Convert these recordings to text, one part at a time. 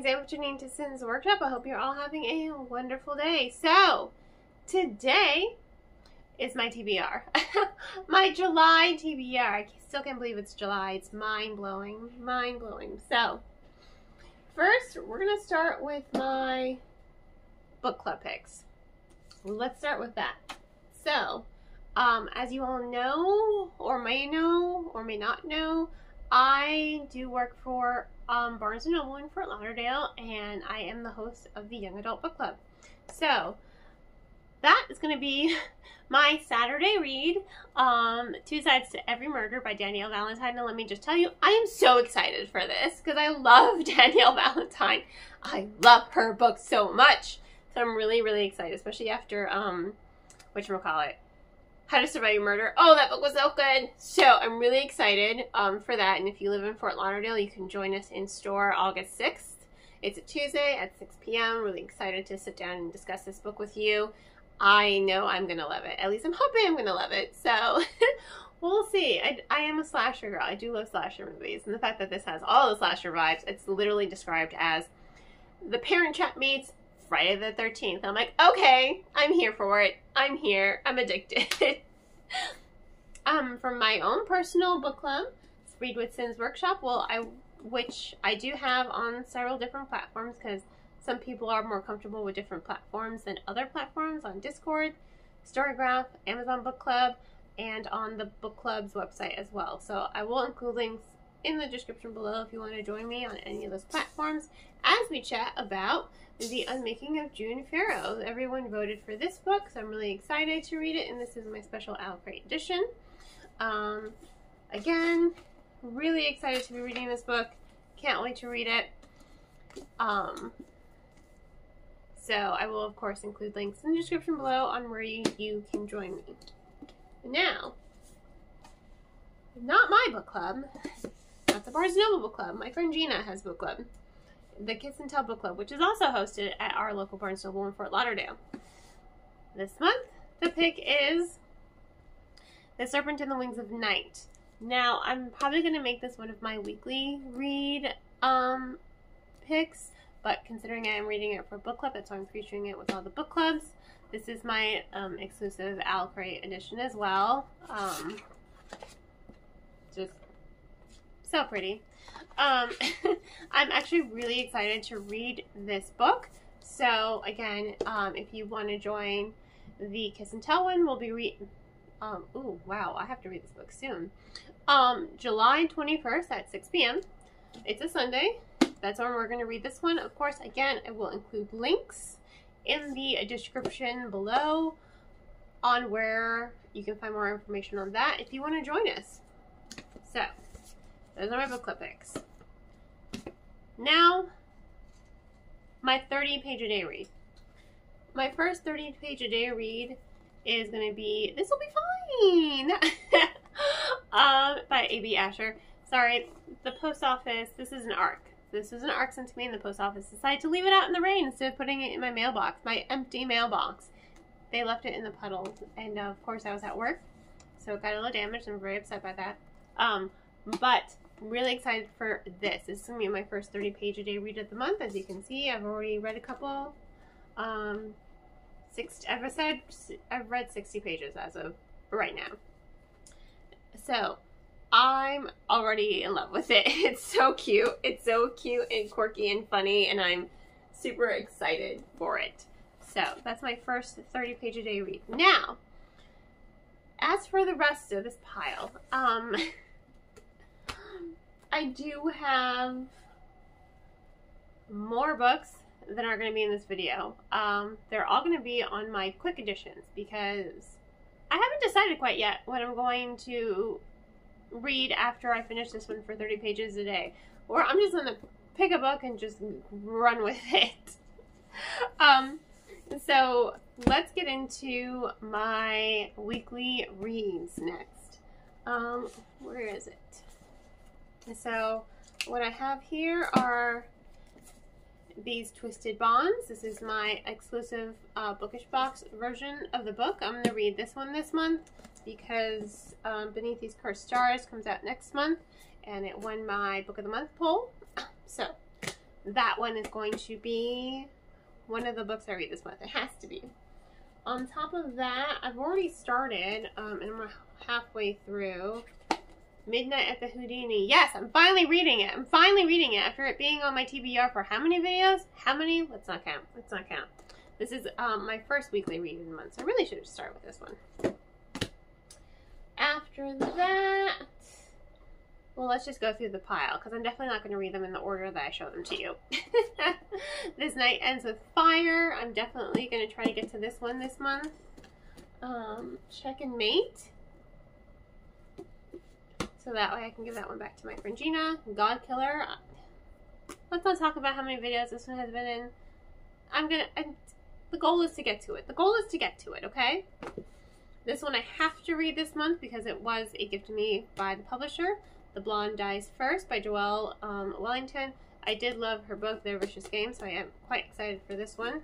Greetings and afternoon to Sin's Workshop. I hope you're all having a wonderful day. So, today is my TBR. My July TBR. I still can't believe it's July. It's mind-blowing. Mind-blowing. So, first, we're going to start with my book club picks. Let's start with that. So, as you all know, or may not know, I do work for Barnes & Noble in Fort Lauderdale, and I am the host of the Young Adult Book Club. So, that is going to be my Saturday read, Two Sides to Every Murder by Danielle Valentine. And let me just tell you, I am so excited for this, because I love Danielle Valentine. I love her book so much. So I'm really, really excited, especially after, whatchamacallit, How to Survive Murder. Oh, that book was so good. So I'm really excited for that. And if you live in Fort Lauderdale, you can join us in store August 6th. It's a Tuesday at 6 p.m. Really excited to sit down and discuss this book with you. I know I'm going to love it. At least I'm hoping I'm going to love it. So we'll see. I am a slasher girl. I do love slasher movies. And the fact that this has all the slasher vibes, it's literally described as The Parent Trap meets Friday the 13th. I'm like, okay, I'm here for it. I'm here. I'm addicted. From my own personal book club, Read with Sin's Workshop, which I do have on several different platforms, because some people are more comfortable with different platforms than other platforms, on Discord, Storygraph, Amazon Book Club, and on the book club's website as well. So I will include links in the description below if you want to join me on any of those platforms as we chat about The Unmaking of June Farrow. Everyone voted for this book, so I'm really excited to read it, and this is my special Owl Crate edition. Again, really excited to be reading this book. Can't wait to read it. So I will, of course, include links in the description below on where you can join me. Now, not my book club. Not the Barnes & Noble book club. My friend Gina has book club. The Kiss and Tell book club, which is also hosted at our local Barnes & Noble in Fort Lauderdale. This month, the pick is The Serpent and the Wings of Night. Now, I'm probably going to make this one of my weekly read picks, but considering I am reading it for book club, that's why I'm featuring it with all the book clubs. This is my exclusive Owl Crate edition as well. Just so pretty. I'm actually really excited to read this book. So again, if you want to join the Kiss and Tell one, we'll be ooh, wow, I have to read this book soon. July 21st at 6 p.m. It's a Sunday. That's when we're going to read this one. Of course, again, I will include links in the description below on where you can find more information on that if you want to join us. So, those are my book club picks. Now, my 30-page-a-day read. My first 30-page-a-day read is going to be This Will Be Fine by A.B. Asher. Sorry, the post office, this is an ARC. This is an ARC sent to me, and the post office decided to leave it out in the rain instead of putting it in my mailbox, my empty mailbox. They left it in the puddle, and of course I was at work, so it got a little damaged. I'm very upset by that. But I'm really excited for this. This is going to be my first 30-page-a-day read of the month. As you can see, I've already read a couple. I've read 60 pages as of right now. So, I'm already in love with it. It's so cute. It's so cute and quirky and funny, and I'm super excited for it. So, that's my first 30-page-a-day read. Now, as for the rest of this pile, I do have more books than are going to be in this video. They're all going to be on my quick editions, because I haven't decided quite yet what I'm going to read after I finish this one for 30 pages a day, or I'm just gonna pick a book and just run with it. So let's get into my weekly reads next. Where is it? So what I have here are these Twisted Bonds. This is my exclusive Bookish Box version of the book. I'm going to read this one this month because Beneath These Cursed Stars comes out next month, and it won my Book of the Month poll. So that one is going to be one of the books I read this month. It has to be. On top of that, I've already started, and I'm halfway through, Midnight at the Houdini. Yes, I'm finally reading it. I'm finally reading it after it being on my TBR for how many videos? How many? Let's not count. Let's not count. This is my first weekly read in the month, so I really should have started with this one. After that, well, let's just go through the pile, because I'm definitely not going to read them in the order that I show them to you. This Night Ends with Fire. I'm definitely going to try to get to this one this month. Check and Mate. So that way I can give that one back to my friend Gina. God Killer. Let's not talk about how many videos this one has been in. The goal is to get to it. The goal is to get to it, okay? This one I have to read this month because it was a gift to me by the publisher. The Blonde Dies First by Joelle Wellington. I did love her book, Their Vicious Game, so I am quite excited for this one.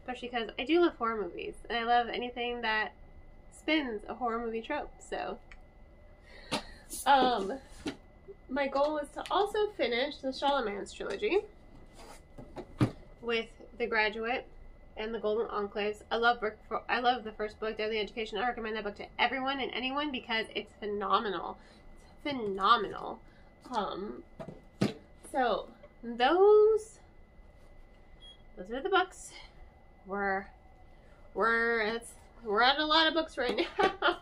Especially because I do love horror movies. And I love anything that spins a horror movie trope, so. My goal is to also finish the Charlemagne's trilogy with The Graduate and The Golden Enclaves. I love the first book, Deadly Education. I recommend that book to everyone and anyone because it's phenomenal. It's phenomenal. So those are the books. We're at a lot of books right now.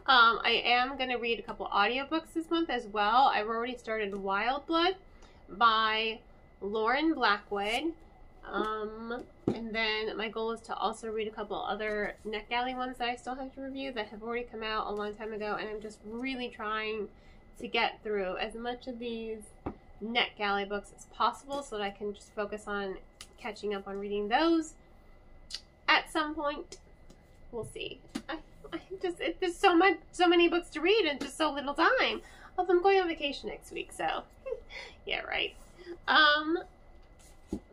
I am going to read a couple audiobooks this month as well. I've already started Wild Blood by Lauren Blackwood. And then my goal is to also read a couple other NetGalley ones that I still have to review that have already come out a long time ago. And I'm just really trying to get through as much of these NetGalley books as possible so that I can just focus on catching up on reading those at some point. We'll see. There's so many books to read and just so little time. Although I'm going on vacation next week, so yeah, right.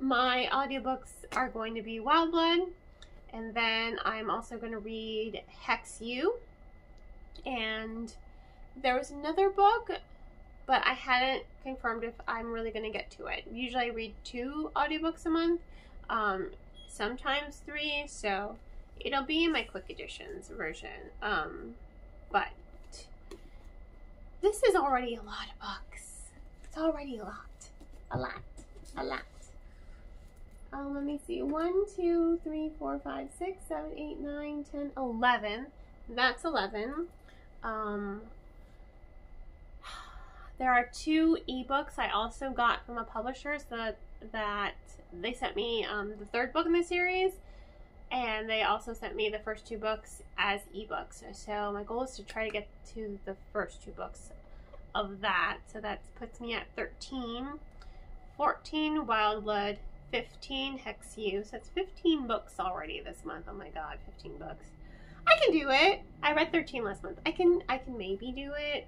My audiobooks are going to be Wild Blood, and then I'm also going to read Hex You. And there was another book, but I hadn't confirmed if I'm really going to get to it. Usually I read 2 audiobooks a month, sometimes 3, so it'll be in my quick editions version. But this is already a lot of books. It's already a lot. Let me see. 1, 2, 3, 4, 5, 6, 7, 8, 9, 10, 11. That's 11. There are 2 ebooks I also got from a publisher that they sent me the 3rd book in the series, and they also sent me the first 2 books as ebooks. So my goal is to try to get to the first 2 books of that. So that puts me at 13, 14 Wild Blood, 15 Hex You. So that's 15 books already this month. Oh my god, 15 books. I can do it. I read 13 last month. I can maybe do it.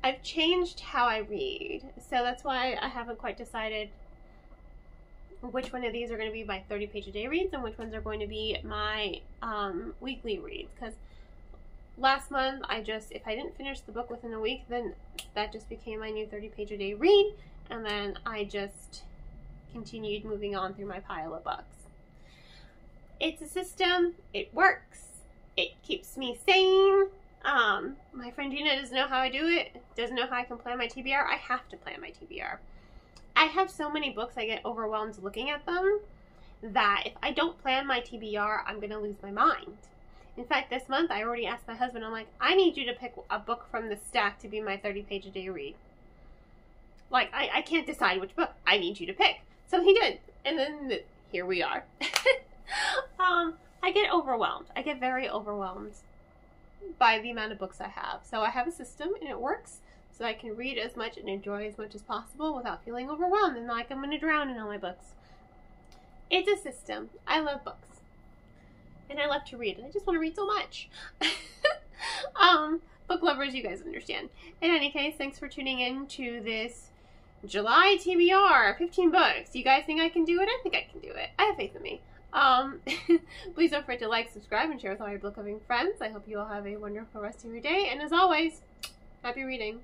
I've changed how I read, so that's why I haven't quite decided which one of these are going to be my 30-page-a-day reads and which ones are going to be my weekly reads. Because last month, if I didn't finish the book within a week, then that just became my new 30-page-a-day read, and then I just continued moving on through my pile of books. It's a system. It works. It keeps me sane. My friend Gina doesn't know how I do it, doesn't know how I can plan my TBR. I have to plan my TBR. I have so many books I get overwhelmed looking at them that if I don't plan my TBR, I'm going to lose my mind. In fact, this month I already asked my husband, I'm like, I need you to pick a book from the stack to be my 30-page-a-day read. Like, I can't decide which book. I need you to pick. So he did. And then here we are. I get overwhelmed. I get very overwhelmed by the amount of books I have. So I have a system and it works, so I can read as much and enjoy as much as possible without feeling overwhelmed and like I'm going to drown in all my books. It's a system. I love books. And I love to read. And I just want to read so much. Book lovers, you guys understand. In any case, thanks for tuning in to this July TBR. 15 books. You guys think I can do it? I think I can do it. I have faith in me. Please don't forget to like, subscribe, and share with all your book loving friends. I hope you all have a wonderful rest of your day, and as always, happy reading.